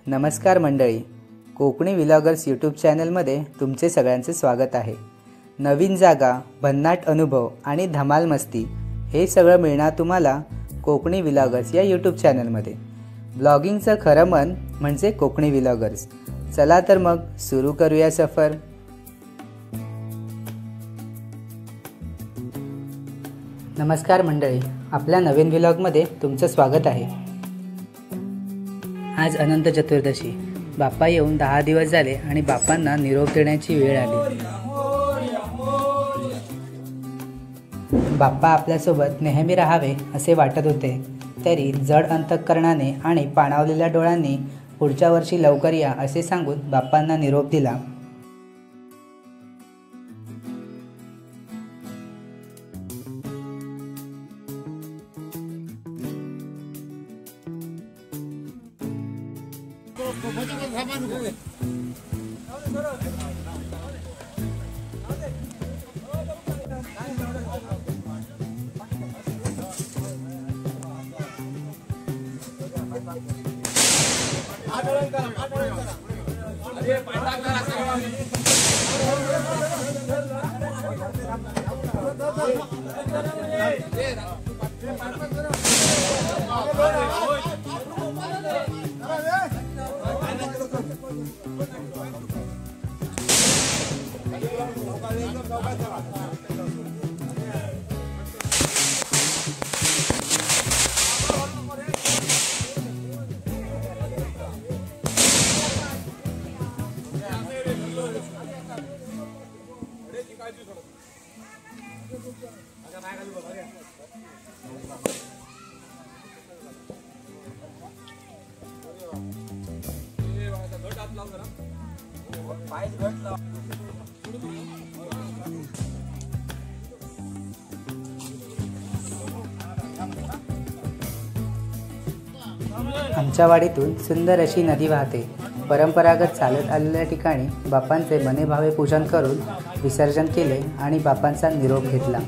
नमस्कार मंडळी, Konkani vloggers YouTube चॅनलमध्ये तुमचे सगळ्यांचे स्वागत आहे। नवीन जागा, भन्नाट अनुभव आणि धमाल मस्ती हे सगळं मिळणार तुम्हाला कोकणी व्लॉगर्स या यूट्यूब चॅनलमध्ये। ब्लॉगिंगचं खरं मन म्हणजे कोकणी व्लॉगर्स। चला तर मग सुरू करूया सफर। नमस्कार मंडळी, आपल्या नवीन व्लॉगमध्ये तुमचं स्वागत आहे। आज अनंत चतुर्दशी, बाप्पा येऊन 10 दिवस झाले आणि बाप्पांना निरोप देण्याची वेळ आली। बाप्पा आपल्यासोबत नेहमी राहावे असे वाटत होते, तरी जड अंतःकरणाने आणि पाणावलेल्या डोळ्यांनी पुढच्या वर्षी लवकर या असे सांगून बाप्पांना निरोप दिला। आमच्या वाडीतून सुंदर अशी नदी वाहते। परंपरागत चालत आलेल्या ठिकाणी बाप्पांचे मनेभावे पूजन करून विसर्जन केले आणि बाप्पांचा निरोप घेतला।